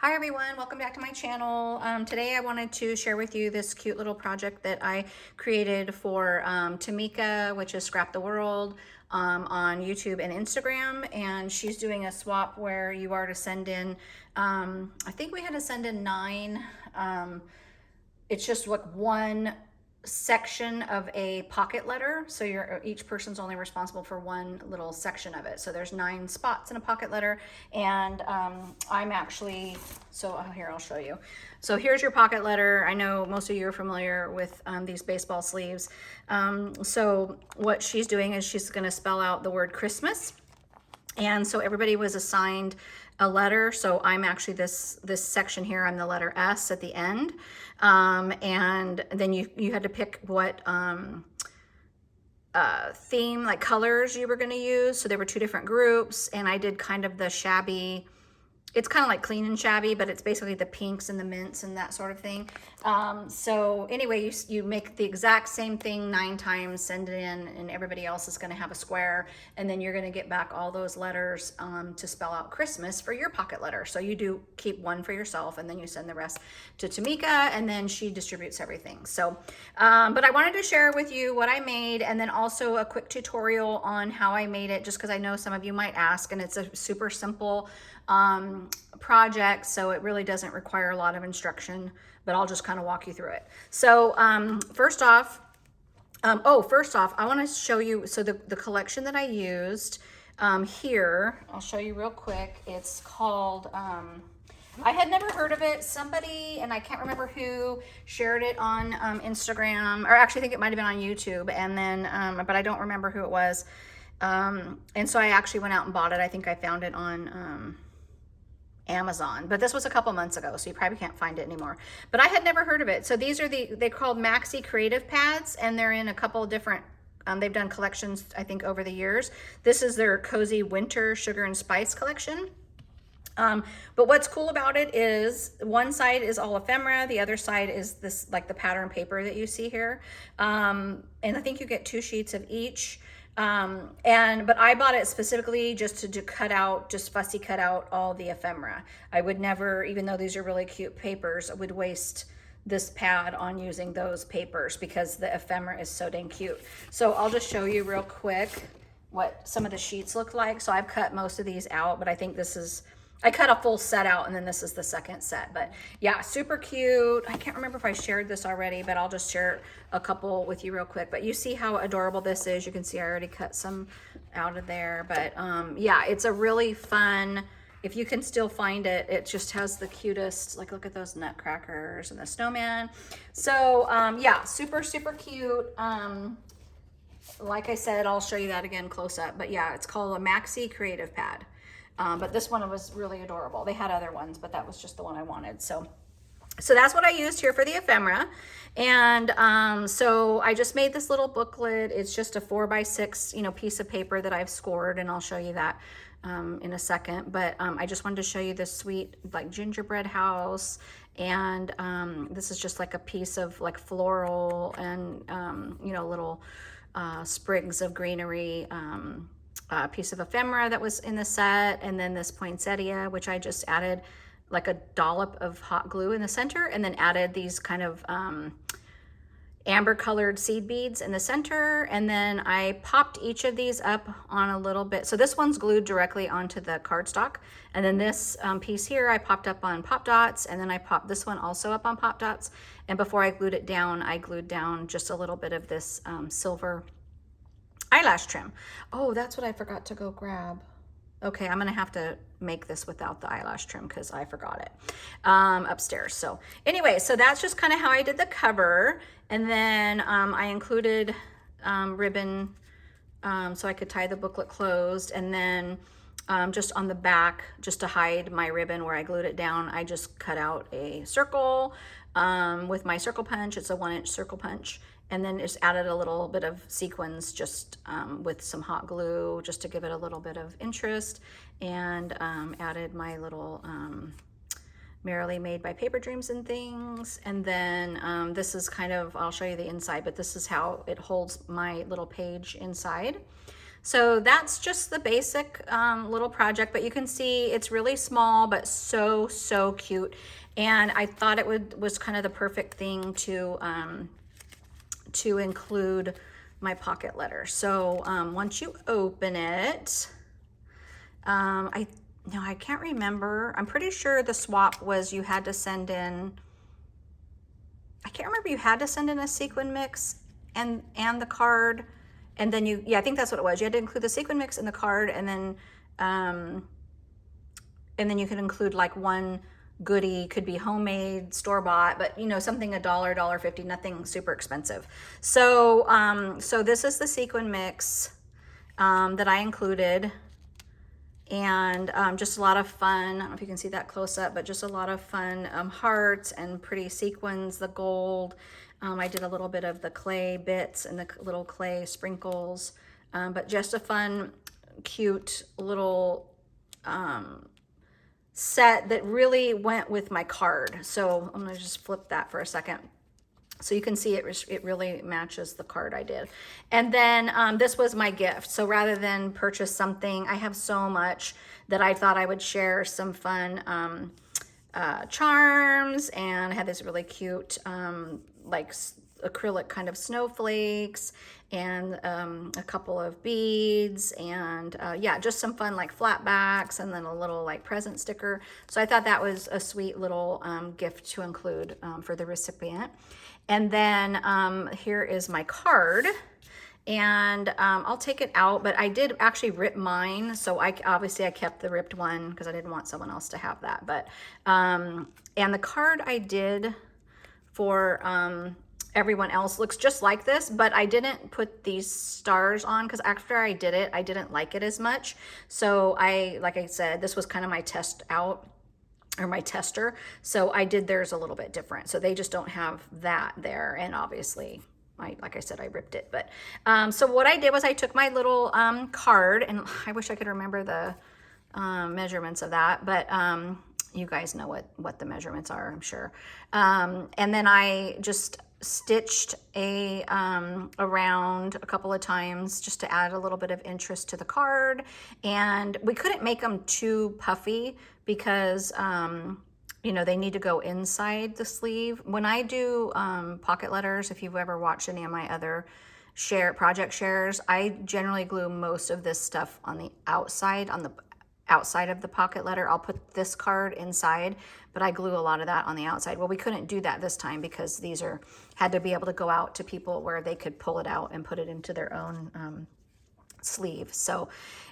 Hi everyone, welcome back to my channel. Today I wanted to share with you this cute little project that I created for Tamika, which is Scrap the World, on YouTube and Instagram. And she's doing a swap where you are to send in, I think we had to send in 9. It's just like one section of a pocket letter, so each person's only responsible for one little section of it. So there's 9 spots in a pocket letter, and I'm actually, here, I'll show you. So here's your pocket letter. I know most of you are familiar with these baseball sleeves. So what she's doing is she's going to spell out the word Christmas, and so everybody was assigned a letter. So I'm actually this section here, I'm the letter S at the end. And then you had to pick what theme, like colors you were going to use. So there were 2 different groups, and I did kind of the shabby. It's kind of like clean and shabby, but it's basically the pinks and the mints and that sort of thing. So anyway, you make the exact same thing 9 times, send it in, and everybody else is going to have a square. And then you're going to get back all those letters to spell out Christmas for your pocket letter. So you do keep 1 for yourself, and then you send the rest to Tamika, and then she distributes everything. So, but I wanted to share with you what I made, and then also a quick tutorial on how I made it, just because I know some of you might ask, and it's a super simple project, so it really doesn't require a lot of instruction, but I'll just kind of walk you through it. So first off, I want to show you, so the collection that I used here, I'll show you real quick. It's called, I had never heard of it. Somebody, and I can't remember who, shared it on Instagram, or actually I think it might have been on YouTube, and then, but I don't remember who it was. And so I actually went out and bought it. I think I found it on Amazon, but this was a couple months ago, so you probably can't find it anymore. But I had never heard of it. So these are they're called Maxi Creative Pads, and they're in a couple of different, they've done collections, I think, over the years. This is their Cozy Winter Sugar and Spice collection. But what's cool about it is one side is all ephemera, the other side is this, like the pattern paper that you see here. And I think you get 2 sheets of each. But I bought it specifically just to cut out, just fussy cut out all the ephemera. I would never, even though these are really cute papers, I would waste this pad on using those papers because the ephemera is so dang cute. So I'll just show you real quick what some of the sheets look like. So I've cut most of these out, but I think this is, I cut a full set out, and then this is the second set. But yeah, super cute. I can't remember if I shared this already, but I'll just share a couple with you real quick. But you see how adorable this is. You can see I already cut some out of there. But yeah, it's a really fun, if you can still find it, it just has the cutest, like look at those nutcrackers and the snowman. So yeah, super, super cute. Like I said, I'll show you that again close up. But yeah, it's called a Maxi Creative Pad. But this one was really adorable. They had other ones, but that was just the one I wanted. So that's what I used here for the ephemera. And so I just made this little booklet. It's just a 4x6, piece of paper that I've scored, and I'll show you that in a second. But I just wanted to show you this sweet, like, gingerbread house. And this is just like a piece of like floral and, little sprigs of greenery. A piece of ephemera that was in the set, and then this poinsettia, which I just added like a dollop of hot glue in the center, and then added these kind of amber colored seed beads in the center. And then I popped each of these up on a little bit. So this one's glued directly onto the cardstock, and then this piece here I popped up on pop dots, and then I popped this one also up on pop dots. And before I glued it down, I glued down just a little bit of this silver eyelash trim. Oh, that's what I forgot to go grab. Okay, I'm gonna have to make this without the eyelash trim because I forgot it upstairs. So anyway, so that's just kind of how I did the cover. And then I included ribbon so I could tie the booklet closed. And then just on the back, just to hide my ribbon where I glued it down, I just cut out a circle with my circle punch. It's a 1-inch circle punch. And then just added a little bit of sequins just with some hot glue just to give it a little bit of interest, and added my little Merrily Made by Paper Dreams and things. And then this is kind of, I'll show you the inside, but this is how it holds my little page inside. So that's just the basic little project, but you can see it's really small, but so cute. And I thought it was kind of the perfect thing to include my pocket letter. So once you open it, I can't remember. I'm pretty sure the swap was you had to send in, I can't remember, you had to send in a sequin mix and the card. And then yeah, I think that's what it was. You had to include the sequin mix in the card, and then you could include like one goodie, could be homemade, store-bought, but you know, something $1, $1.50, nothing super expensive. So so this is the sequin mix that I included, and just a lot of fun. I don't know if you can see that close up, but just a lot of fun hearts and pretty sequins, the gold. I did a little bit of the clay bits and the little clay sprinkles, but just a fun, cute little set that really went with my card. So I'm gonna just flip that for a second. So you can see it really matches the card I did. And then this was my gift. So rather than purchase something, I have so much that I thought I would share some fun charms, and I had this really cute like acrylic kind of snowflakes, and a couple of beads, and yeah, just some fun like flat backs, and then a little like present sticker. So I thought that was a sweet little gift to include for the recipient. And then here is my card. And I'll take it out, but I did actually rip mine. So obviously I kept the ripped one because I didn't want someone else to have that. But, and the card I did for everyone else looks just like this, but I didn't put these stars on because after I did it, I didn't like it as much. So like I said, this was kind of my test out, or my tester. So I did theirs a little bit different. So they just don't have that there. And obviously, like I said, I ripped it. But so what I did was I took my little card, and I wish I could remember the measurements of that, but you guys know what the measurements are, I'm sure. And then I just stitched around a couple of times just to add a little bit of interest to the card. And we couldn't make them too puffy because you know, they need to go inside the sleeve. When I do pocket letters, if you've ever watched any of my other project shares, I generally glue most of this stuff on the outside, of the pocket letter. I'll put this card inside, but I glue a lot of that on the outside. Well, we couldn't do that this time because these had to be able to go out to people where they could pull it out and put it into their own sleeve. So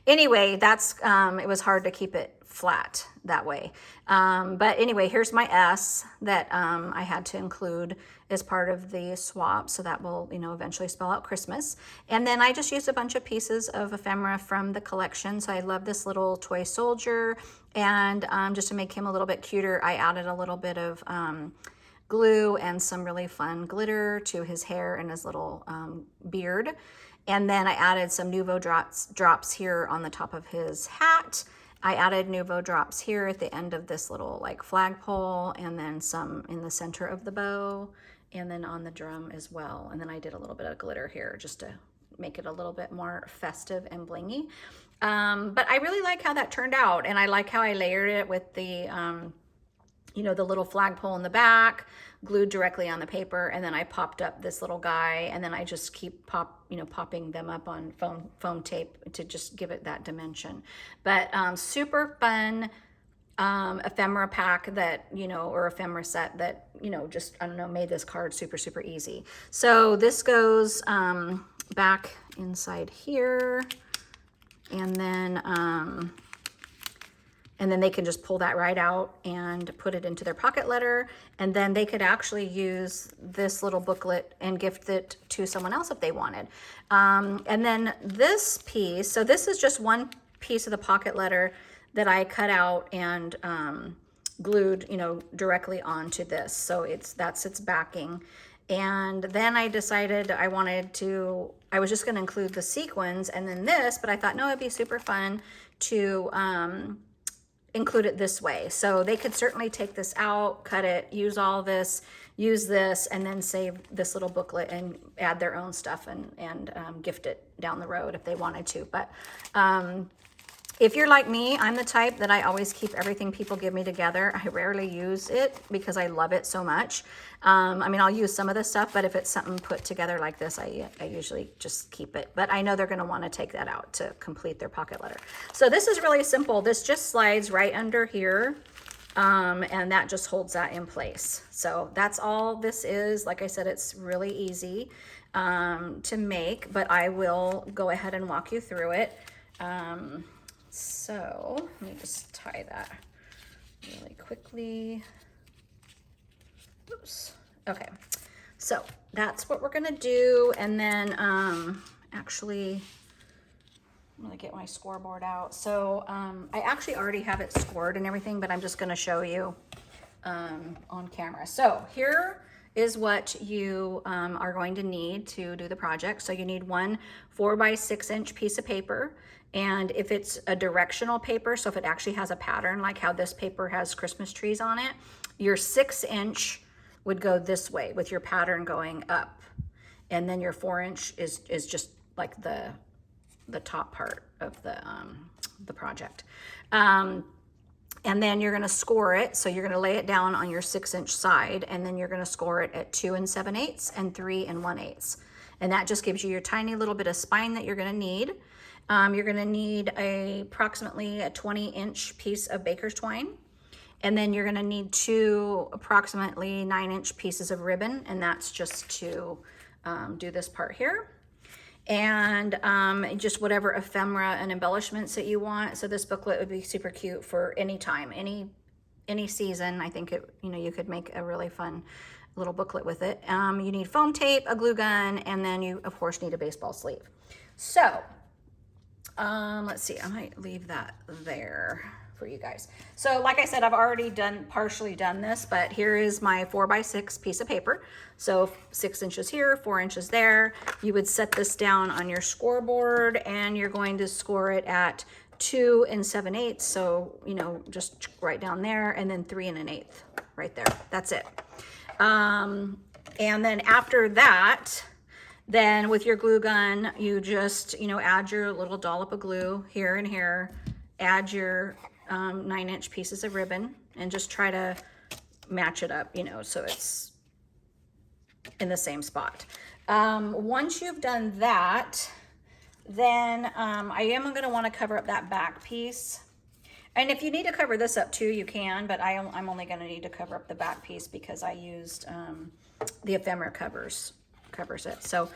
anyway, that's it was hard to keep it flat that way. But anyway, here's my S that I had to include as part of the swap. So that will, you know, eventually spell out Christmas. And then I just used a bunch of pieces of ephemera from the collection. So I love this little toy soldier. And just to make him a little bit cuter, I added a little bit of glue and some really fun glitter to his hair and his little beard. And then I added some Nuvo drops here on the top of his hat. I added Nuvo drops here at the end of this little like flagpole, and then some in the center of the bow, and then on the drum as well. And then I did a little bit of glitter here just to make it a little bit more festive and blingy. But I really like how that turned out, and I like how I layered it with the you know, the little flagpole in the back, glued directly on the paper, and then I popped up this little guy, and then I just keep popping them up on foam tape to just give it that dimension. But super fun ephemera pack that, you know, or ephemera set that, you know, just, I don't know, made this card super easy. So this goes back inside here, and then they can just pull that right out and put it into their pocket letter. And then they could actually use this little booklet and gift it to someone else if they wanted. And then this piece, so this is just one piece of the pocket letter that I cut out and glued, you know, directly onto this. So that's its backing. And then I decided I was just gonna include the sequins and then this, but I thought, no, it'd be super fun to include it this way. So they could certainly take this out, cut it, use all this, use this, and then save this little booklet and add their own stuff and gift it down the road if they wanted to. But if you're like me, I'm the type that I always keep everything people give me together. I rarely use it because I love it so much. I mean, I'll use some of this stuff, but if it's something put together like this, I usually just keep it. But I know they're going to want to take that out to complete their pocket letter. So this is really simple. This just slides right under here, and that just holds that in place. So that's all this is. Like I said, it's really easy to make, but I will go ahead and walk you through it. So let me just tie that really quickly. Oops. Okay. So that's what we're going to do. And then, actually, I'm going to get my scoreboard out. So, I actually already have it scored and everything, but I'm just going to show you, on camera. So here is what you, are going to need to do the project. So you need one 4x6" piece of paper. And if it's a directional paper, so if it actually has a pattern, like how this paper has Christmas trees on it, your 6" would go this way with your pattern going up. And then your 4" is just like the top part of the project. And then you're gonna score it. So you're gonna lay it down on your 6" side, and then you're gonna score it at 2 7/8 and 3 1/8. And that just gives you your tiny little bit of spine that you're gonna need. You're gonna need approximately a 20" piece of baker's twine. And then you're gonna need 2 approximately 9" pieces of ribbon, and that's just to do this part here. And just whatever ephemera and embellishments that you want. So this booklet would be super cute for any time, any season. I think it, you could make a really fun little booklet with it. You need foam tape, a glue gun, and then you of course need a baseball sleeve. So let's see, I might leave that there for you guys. So like I said, I've already partially done this, but here is my 4x6 piece of paper. So 6" here, 4" there. You would set this down on your scoreboard, and you're going to score it at 2 7/8. So, just right down there, and then 3 1/8 right there. That's it. And then after that, then with your glue gun, you just, add your little dollop of glue here and here, add your 9" pieces of ribbon, and just try to match it up, so it's in the same spot. Once you've done that, then I am going to want to cover up that back piece. And if you need to cover this up too, you can, but I'm only going to need to cover up the back piece because I used the ephemera covers it. So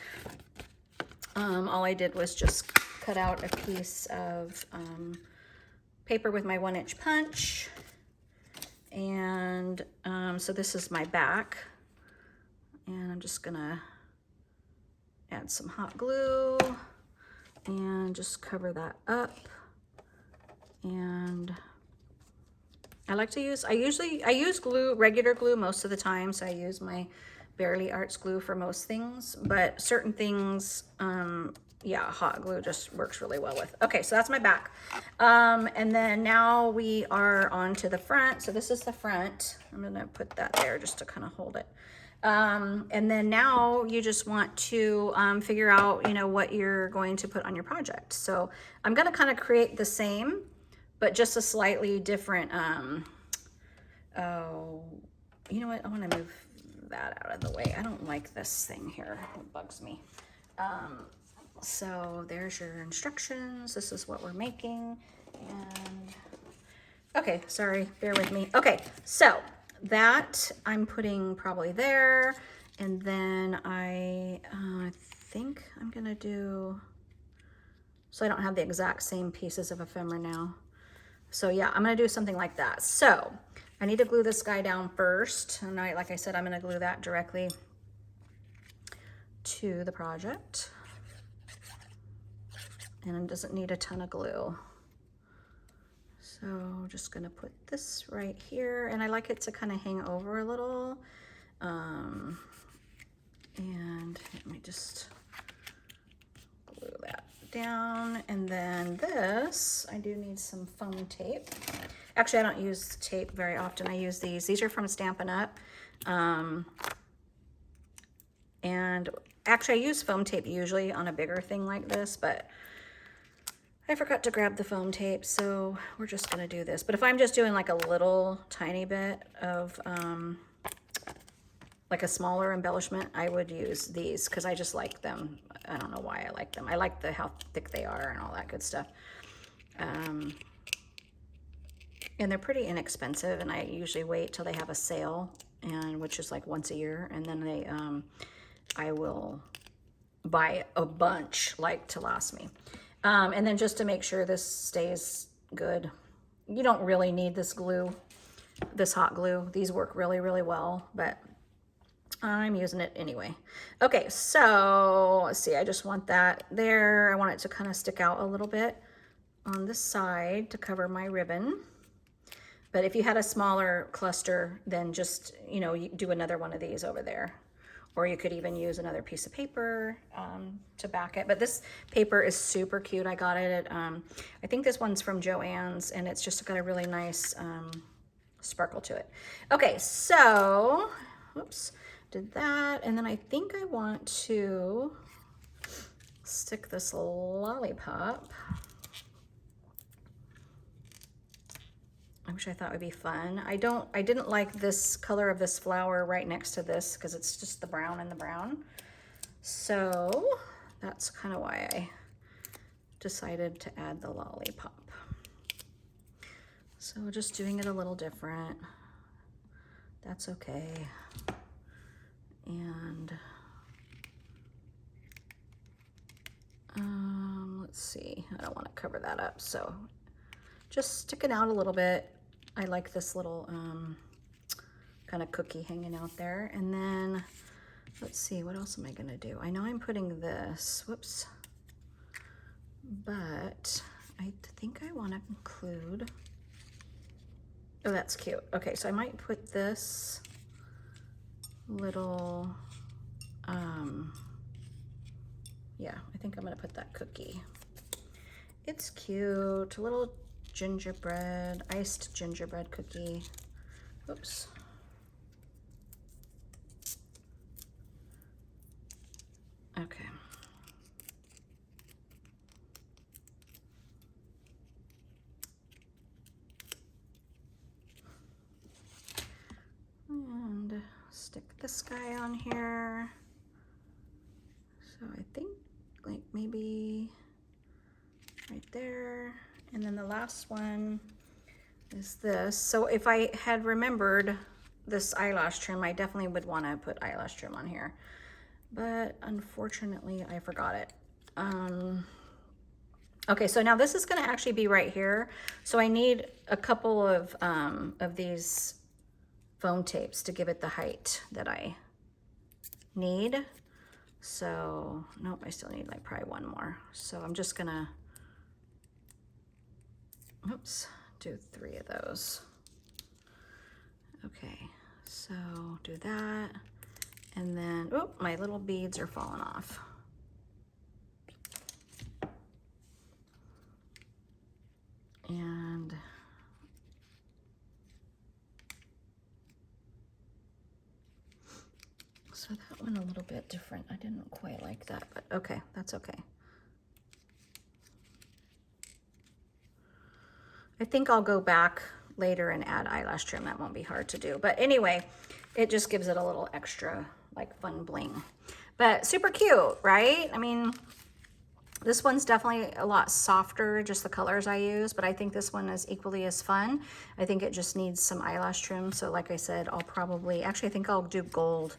all I did was just cut out a piece of paper with my 1" punch. And so this is my back. And I'm just gonna add some hot glue and just cover that up. And I like to use, I use glue, regular glue most of the time. So I use my Barely Arts glue for most things, but certain things, yeah, hot glue just works really well with. Okay, so that's my back. And then now we are on to the front. So this is the front. I'm gonna put that there just to kind of hold it. And then now you just want to figure out, what you're going to put on your project. So I'm gonna kind of create the same, but just a slightly different, oh, you know what, I wanna move that out of the way. I don't like this thing here, it bugs me. So there's your instructions. This is what we're making. And okay, sorry, bear with me. Okay, so that I'm putting probably there. And then I think I'm gonna do, so I don't have the exact same pieces of ephemera now. So yeah, I'm gonna do something like that. So I need to glue this guy down first. And like I said, I'm gonna glue that directly to the project. And it doesn't need a ton of glue. So just gonna put this right here. And I like it to kind of hang over a little. And let me just glue that down. And then this, I do need some foam tape. Actually, I don't use tape very often. I use these. These are from Stampin' Up. And actually, I use foam tape usually on a bigger thing like this, but I forgot to grab the foam tape, so we're just gonna do this. But if I'm just doing like a little tiny bit of like a smaller embellishment, I would use these because I just like them. I don't know why I like them. I like how thick they are and all that good stuff. And they're pretty inexpensive, and I usually wait till they have a sale, and which is like once a year, and then they I will buy a bunch like to last me. And then just to make sure this stays good, you don't really need this glue, this hot glue. These work really, really well, but I'm using it anyway. Okay, so let's see, I just want that there. I want it to kind of stick out a little bit on the side to cover my ribbon. But if you had a smaller cluster, then just, you know, you do another one of these over there. Or you could even use another piece of paper to back it. But this paper is super cute. I got it at, I think this one's from Joann's, and it's just got a really nice sparkle to it. Okay, so, whoops, did that. And then I think I want to stick this lollipop. Which I thought would be fun. I didn't like this color of this flower right next to this because it's just the brown and the brown. So that's kind of why I decided to add the lollipop. So just doing it a little different. That's okay. And let's see, I don't want to cover that up, so just stick it out a little bit. I like this little kind of cookie hanging out there. And then let's see, what else am I gonna do? I know I'm putting this, whoops, but I think I want to include, oh, that's cute. Okay, so I might put this little, yeah, I think I'm gonna put that cookie. It's cute, a little gingerbread, iced gingerbread cookie. Oops. Okay. And stick this guy on here. So I think like maybe right there. And then the last one is this. So if I had remembered this eyelash trim, I definitely would want to put eyelash trim on here. But unfortunately, I forgot it. Okay, so now this is going to actually be right here. So I need a couple of these foam tapes to give it the height that I need. So, nope, I still need like probably one more. So I'm just going to, oops, do 3 of those. Okay, so do that. And then, oh, my little beads are falling off. And so that one a little bit different. I didn't quite like that, but okay, that's okay. I think I'll go back later and add eyelash trim. That won't be hard to do. But anyway, it just gives it a little extra like fun bling. But super cute, right? I mean, this one's definitely a lot softer, just the colors I use, but I think this one is equally as fun. I think it just needs some eyelash trim. So like I said, I'll probably, actually I think I'll do gold,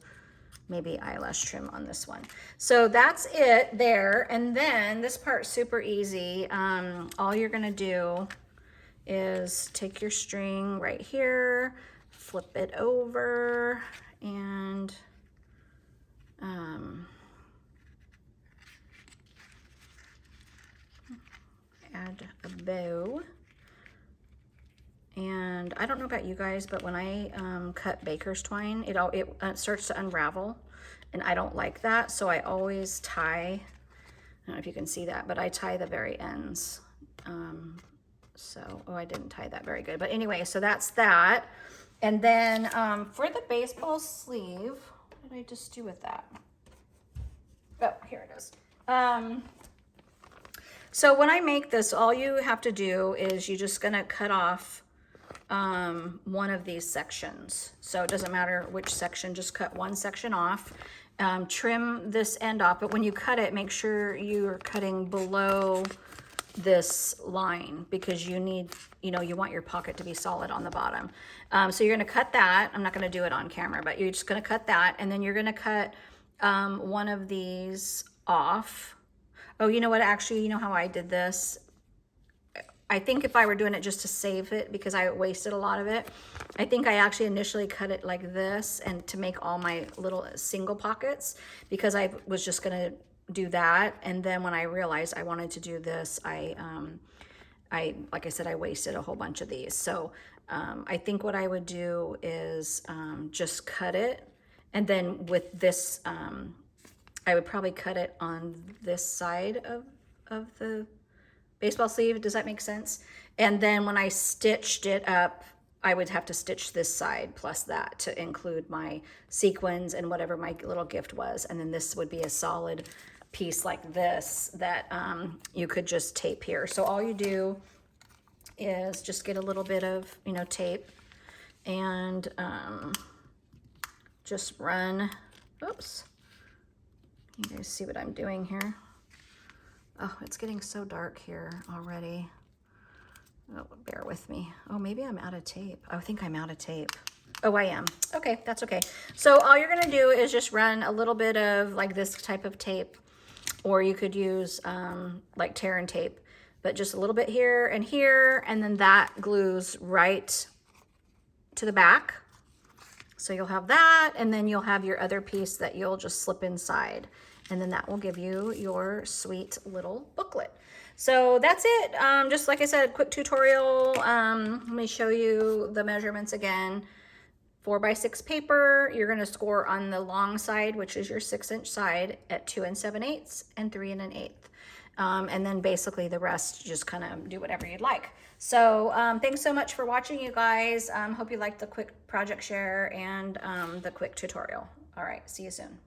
maybe eyelash trim on this one. So that's it there. And then this part's super easy. All you're gonna do is take your string right here, flip it over, and add a bow. And I don't know about you guys, but when I cut baker's twine, it starts to unravel, and I don't like that. So I always tie, I don't know if you can see that, but I tie the very ends So, oh, I didn't tie that very good. But anyway, so that's that. And then for the baseball sleeve, what did I just do with that? Oh, here it is. So when I make this, all you have to do is you're just gonna cut off one of these sections. So it doesn't matter which section, just cut one section off. Trim this end off, but when you cut it, make sure you're cutting below this line because you need, you want your pocket to be solid on the bottom. So you're gonna cut that. I'm not gonna do it on camera, but you're just gonna cut that, and then you're gonna cut one of these off. Oh, you know what, actually, you know how I did this? I think if I were doing it just to save it, because I wasted a lot of it, I think I actually initially cut it like this and to make all my little single pockets, because I was just gonna do that. And then when I realized I wanted to do this, like I said, I wasted a whole bunch of these. So I think what I would do is just cut it. And then with this, I would probably cut it on this side of the baseball sleeve. Does that make sense? And then when I stitched it up, I would have to stitch this side plus that to include my sequins and whatever my little gift was. And then this would be a solid piece like this that you could just tape here. So all you do is just get a little bit of, tape and just run, oops. You guys see what I'm doing here? Oh, it's getting so dark here already. Oh, bear with me. Oh, maybe I'm out of tape. I think I'm out of tape. Oh, I am. Okay, that's okay. So all you're gonna do is just run a little bit of like this type of tape, or you could use like tear and tape, but just a little bit here, and then that glues right to the back. So you'll have that, and then you'll have your other piece that you'll just slip inside. And then that will give you your sweet little booklet. So that's it. Just like I said, quick tutorial. Let me show you the measurements again. 4x6 paper, you're gonna score on the long side, which is your 6-inch side, at 2 7/8 and 3 1/8. And then basically the rest, you just kind of do whatever you'd like. So thanks so much for watching, you guys. Hope you liked the quick project share and the quick tutorial. All right, see you soon.